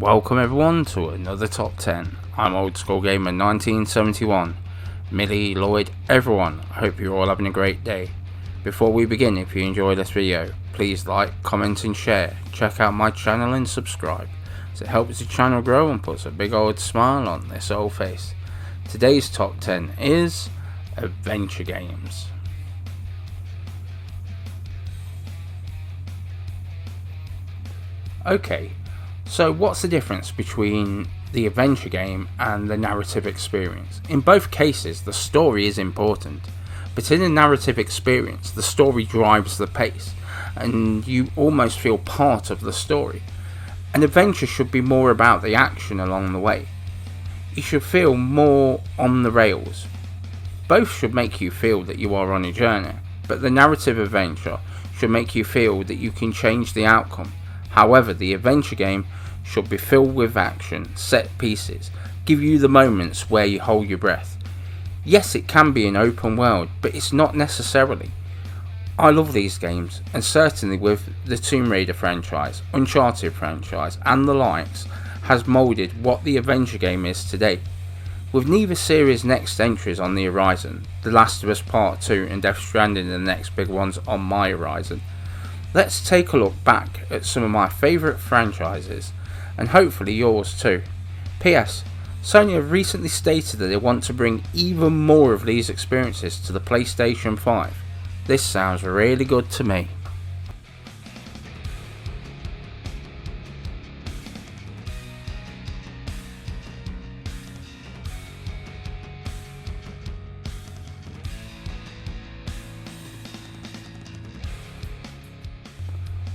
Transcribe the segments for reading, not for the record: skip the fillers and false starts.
Welcome everyone to another top 10. I'm Old School Gamer 1971. Millie, Lloyd, everyone, I hope you're all having a great day. Before we begin, if you enjoy this video, please like, comment and share. Check out my channel and subscribe, as it helps the channel grow and puts a big old smile on this old face. Today's top 10 is adventure games. Okay, so what's the difference between the adventure game and the narrative experience? In both cases, the story is important, but in a narrative experience, the story drives the pace, and you almost feel part of the story. An adventure should be more about the action along the way. You should feel more on the rails. Both should make you feel that you are on a journey, but the narrative adventure should make you feel that you can change the outcome. However, the adventure game should be filled with action, set pieces, give you the moments where you hold your breath. Yes, it can be an open world, but it's not necessarily. I love these games, and certainly with the Tomb Raider franchise, Uncharted franchise, and the likes, has moulded what the adventure game is today. With neither series' next entries on the horizon, The Last of Us Part 2 and Death Stranding the next big ones on my horizon, let's take a look back at some of my favourite franchises, and hopefully yours too. P.S. Sony have recently stated that they want to bring even more of these experiences to the PlayStation 5. This sounds really good to me.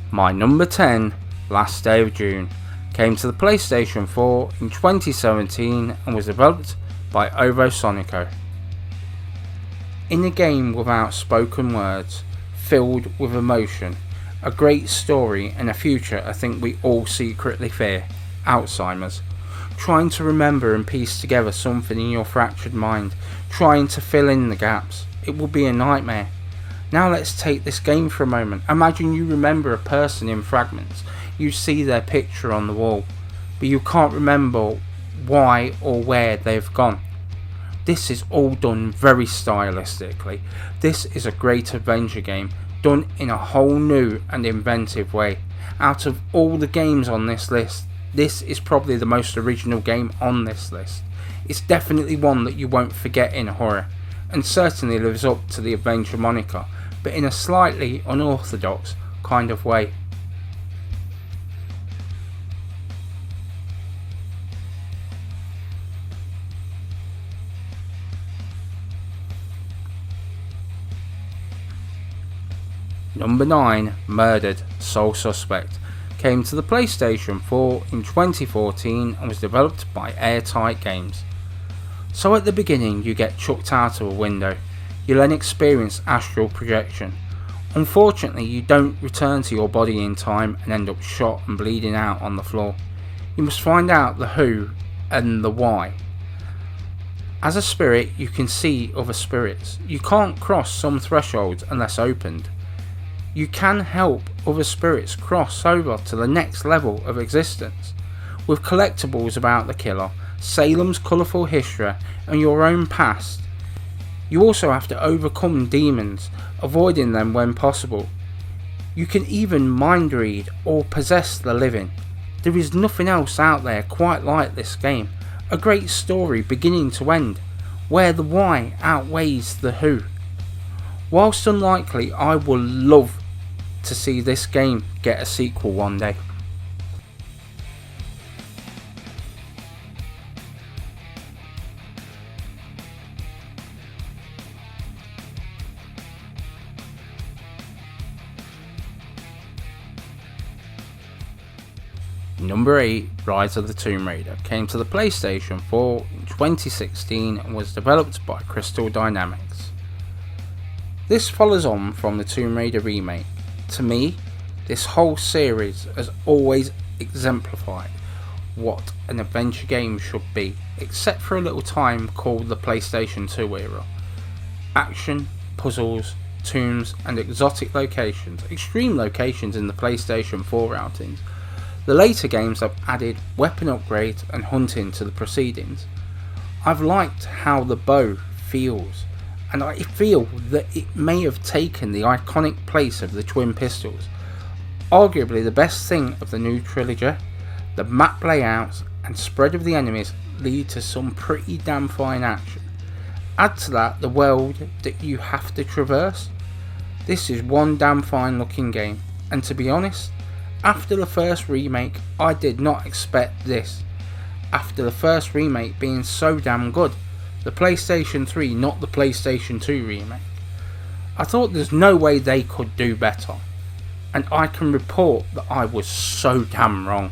My number 10, Last Day of June, came to the PlayStation 4 in 2017 and was developed by Ovo Sonico. In a game without spoken words, filled with emotion, a great story and a future I think we all secretly fear, Alzheimer's. Trying to remember and piece together something in your fractured mind, trying to fill in the gaps, it will be a nightmare. Now let's take this game for a moment. Imagine you remember a person in fragments. You see their picture on the wall, but you can't remember why or where they've gone. This is all done very stylistically. This is a great adventure game, done in a whole new and inventive way. Out of all the games on this list, this is probably the most original game on this list. It's definitely one that you won't forget in a hurry, and certainly lives up to the adventure moniker, but in a slightly unorthodox kind of way. Number 9, Murdered Sole Suspect, came to the PlayStation 4 in 2014 and was developed by Airtight Games. So at the beginning you get chucked out of a window. You then experience astral projection. Unfortunately, you don't return to your body in time and end up shot and bleeding out on the floor. You must find out the who and the why. As a spirit, you can see other spirits. You can't cross some thresholds unless opened. You can help other spirits cross over to the next level of existence. With collectibles about the killer, Salem's colourful history and your own past. You also have to overcome demons, avoiding them when possible. You can even mind read or possess the living. There is nothing else out there quite like this game. A great story beginning to end, where the why outweighs the who. Whilst unlikely, I would love to see this game get a sequel one day. Number 8, Rise of the Tomb Raider, came to the PlayStation 4 in 2016 and was developed by Crystal Dynamics. This follows on from the Tomb Raider remake. To me, this whole series has always exemplified what an adventure game should be, except for a little time called the PlayStation 2 era. Action, puzzles, tombs and exotic locations, extreme locations in the PlayStation 4 outings, The later games have added weapon upgrades and hunting to the proceedings. I've liked how the bow feels, and I feel that it may have taken the iconic place of the twin pistols. Arguably the best thing of the new trilogy, the map layouts and spread of the enemies lead to some pretty damn fine action. Add to that the world that you have to traverse. This is one damn fine looking game, and to be honest, after the first remake I did not expect this. After the first remake being so damn good, the PlayStation 3 not the PlayStation 2 remake. I thought there's no way they could do better, and I can report that I was so damn wrong.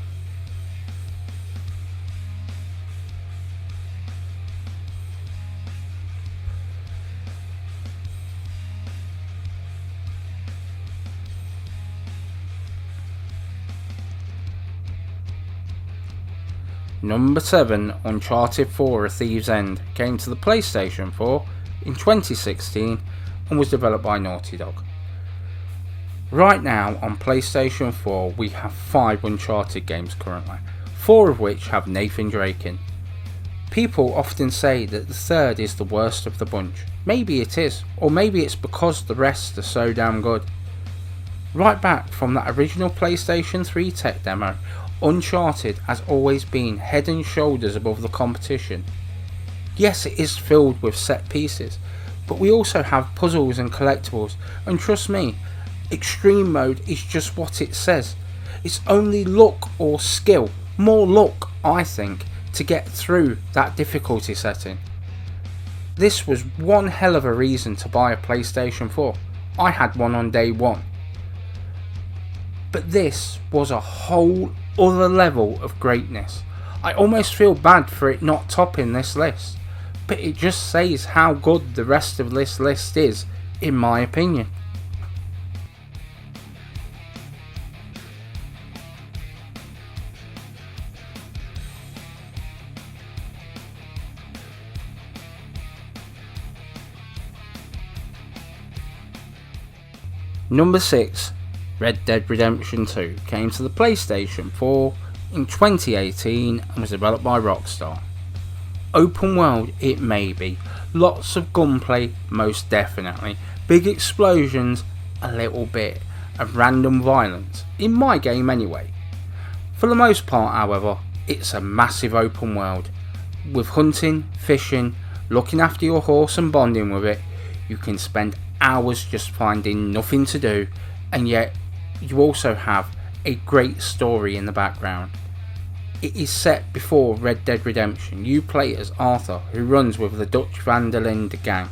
Number 7, Uncharted 4: A Thief's End came to the PlayStation 4 in 2016 and was developed by Naughty Dog. Right now on PlayStation 4 we have 5 Uncharted games currently, 4 of which have Nathan Drake in. People often say that the third is the worst of the bunch. Maybe it is, or maybe it's because the rest are so damn good. Right back from that original PlayStation 3 tech demo, Uncharted has always been head and shoulders above the competition. Yes, it is filled with set pieces, but we also have puzzles and collectibles, and trust me, extreme mode is just what it says. It's only luck or skill, more luck I think, to get through that difficulty setting. This was one hell of a reason to buy a PlayStation 4. I had one on day one. But this was a whole other level of greatness. I almost feel bad for it not topping this list, but it just says how good the rest of this list is, in my opinion. Number 6, Red Dead Redemption 2 came to the PlayStation 4 in 2018 and was developed by Rockstar. Open world it may be, lots of gunplay most definitely, big explosions a little bit, and random violence, in my game anyway. For the most part however, it's a massive open world. With hunting, fishing, looking after your horse and bonding with it, you can spend hours just finding nothing to do, and yet you also have a great story in the background. It is set before Red Dead Redemption. You play as Arthur, who runs with the Dutch van der Linde gang.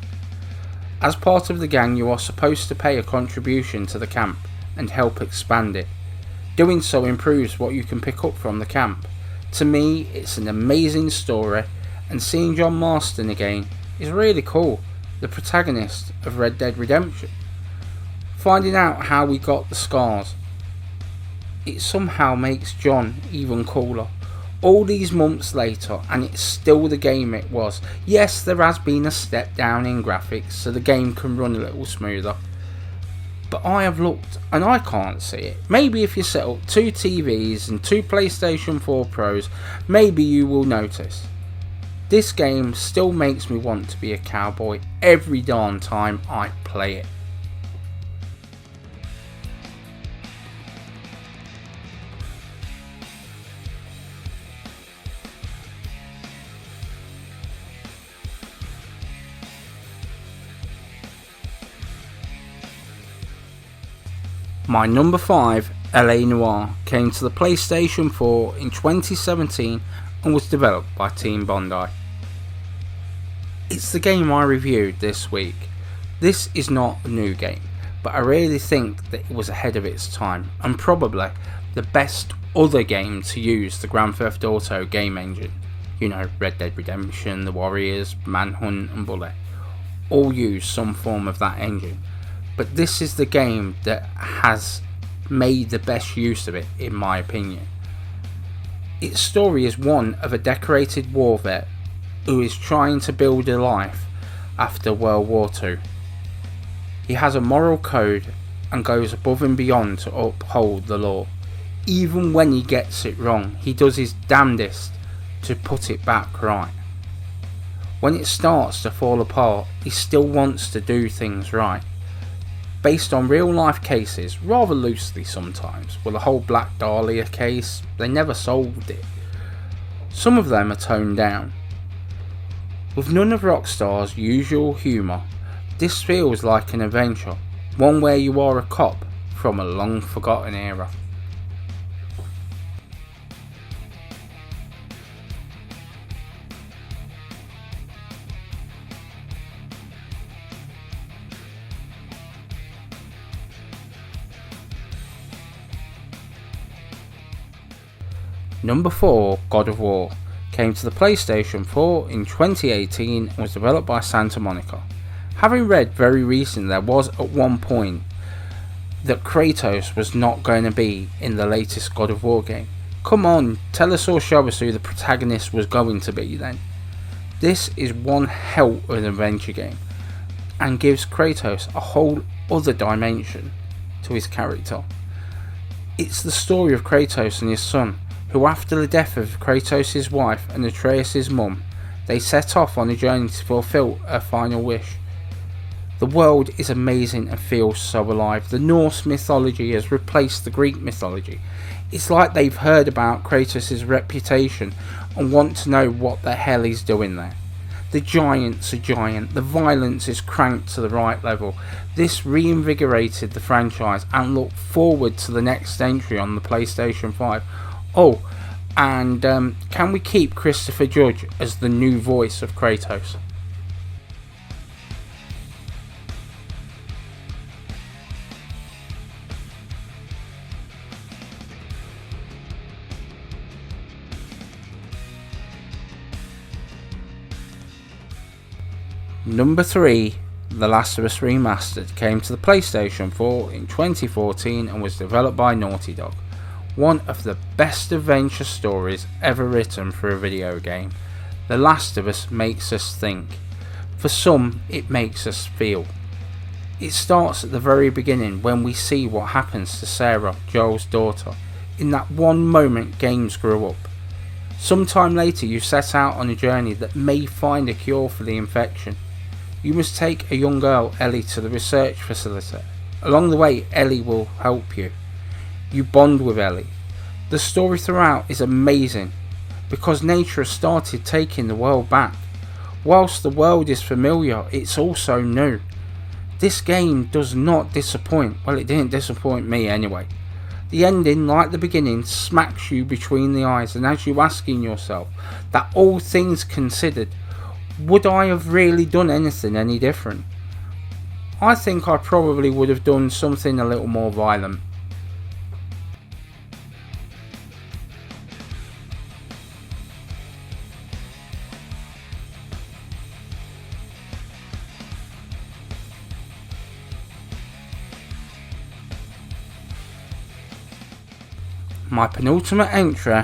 As part of the gang you are supposed to pay a contribution to the camp and help expand it. Doing so improves what you can pick up from the camp. To me it's an amazing story, and seeing John Marston again is really cool, the protagonist of Red Dead Redemption. Finding out how we got the scars, it somehow makes John even cooler. All these months later and it's still the game it was. Yes, there has been a step down in graphics so the game can run a little smoother, but I have looked and I can't see it. Maybe if you set up 2 TVs and 2 PlayStation 4 Pros, maybe you will notice. This game still makes me want to be a cowboy every darn time I play it. My number 5, LA Noire, came to the PlayStation 4 in 2017 and was developed by Team Bondi. It's the game I reviewed this week. This is not a new game, but I really think that it was ahead of its time and probably the best other game to use the Grand Theft Auto game engine. You know, Red Dead Redemption, The Warriors, Manhunt and Bullet all use some form of that engine. But this is the game that has made the best use of it, in my opinion. Its story is one of a decorated war vet who is trying to build a life after World War II. He has a moral code and goes above and beyond to uphold the law. Even when he gets it wrong, he does his damnedest to put it back right. When it starts to fall apart, he still wants to do things right. Based on real life cases, rather loosely sometimes. Well, the whole Black Dahlia case, they never solved it. Some of them are toned down. With none of Rockstar's usual humour, this feels like an adventure, one where you are a cop from a long forgotten era. Number 4, God of War, came to the PlayStation 4 in 2018 and was developed by Santa Monica. Having read very recently there was at one point that Kratos was not going to be in the latest God of War game. Come on, tell us or show us who the protagonist was going to be then. This is one hell of an adventure game and gives Kratos a whole other dimension to his character. It's the story of Kratos and his son, who after the death of Kratos' wife and Atreus' mum, they set off on a journey to fulfill her final wish. The world is amazing and feels so alive. The Norse mythology has replaced the Greek mythology. It's like they've heard about Kratos' reputation and want to know what the hell he's doing there. The giants are giant, the violence is cranked to the right level. This reinvigorated the franchise and looked forward to the next entry on the PlayStation 5. Oh, and can we keep Christopher Judge as the new voice of Kratos? Number 3, The Last of Us Remastered, came to the PlayStation 4 in 2014 and was developed by Naughty Dog. One of the best adventure stories ever written for a video game. The Last of Us makes us think. For some, it makes us feel. It starts at the very beginning when we see what happens to Sarah, Joel's daughter. In that one moment games grew up. Sometime later you set out on a journey that may find a cure for the infection. You must take a young girl, Ellie, to the research facility. Along the way, Ellie will help you. You bond with Ellie. The story throughout is amazing because nature has started taking the world back. Whilst the world is familiar, it's also new. This game does not disappoint. Well, it didn't disappoint me anyway. The ending, like the beginning, smacks you between the eyes and has you asking yourself that all things considered, would I have really done anything any different? I think I probably would have done something a little more violent. My penultimate entry,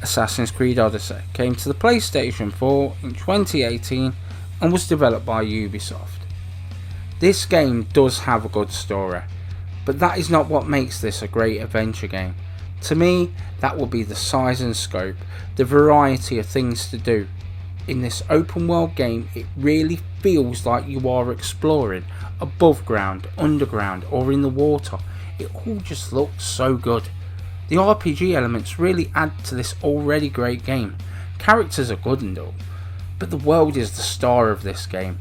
Assassin's Creed Odyssey, came to the PlayStation 4 in 2018 and was developed by Ubisoft. This game does have a good story, but that is not what makes this a great adventure game. To me, that will be the size and scope, the variety of things to do. In this open world game, it really feels like you are exploring above ground, underground, or in the water. It all just looks so good. The RPG elements really add to this already great game. Characters are good and all, but the world is the star of this game.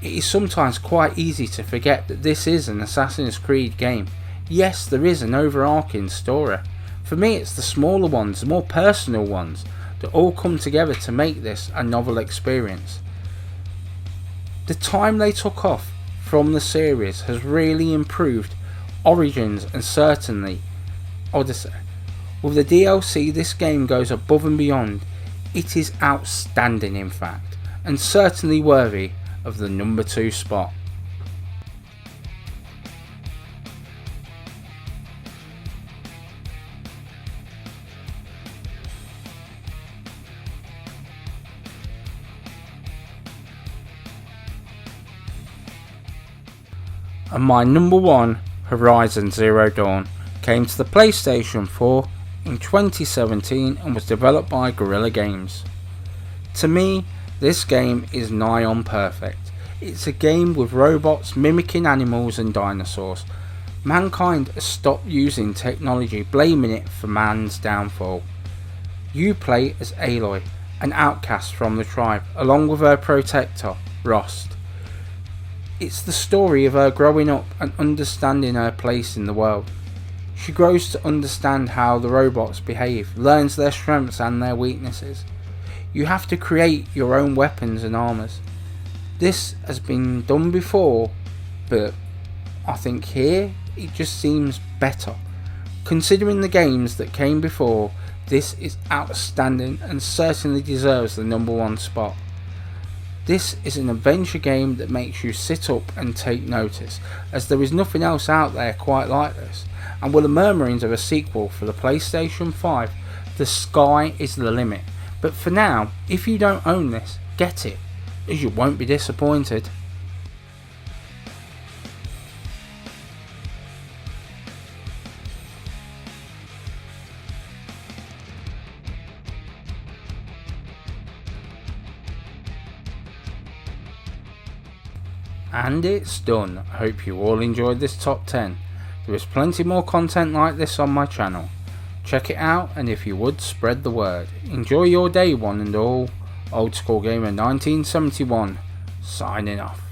It is sometimes quite easy to forget that this is an Assassin's Creed game. Yes, there is an overarching story. For me, it's the smaller ones, the more personal ones, that all come together to make this a novel experience. The time they took off from the series has really improved Origins and certainly Odyssey. With the DLC, this game goes above and beyond. It is outstanding in fact, and certainly worthy of the number 2 spot. And my number 1, Horizon Zero Dawn, came to the PlayStation 4 in 2017 and was developed by Guerrilla Games. To me, this game is nigh on perfect. It's a game with robots mimicking animals and dinosaurs. Mankind has stopped using technology, blaming it for man's downfall. You play as Aloy, an outcast from the tribe, along with her protector, Rost. It's the story of her growing up and understanding her place in the world. She grows to understand how the robots behave, learns their strengths and their weaknesses. You have to create your own weapons and armors. This has been done before, but I think here it just seems better. Considering the games that came before, this is outstanding and certainly deserves the #1 spot. This is an adventure game that makes you sit up and take notice, as there is nothing else out there quite like this, and with the murmurings of a sequel for the PlayStation 5, the sky is the limit. But for now, if you don't own this, get it, as you won't be disappointed. And it's done. I hope you all enjoyed this top 10. There is plenty more content like this on my channel. Check it out, and if you would, spread the word. Enjoy your day, one and all. Old School Gamer 1971, signing off.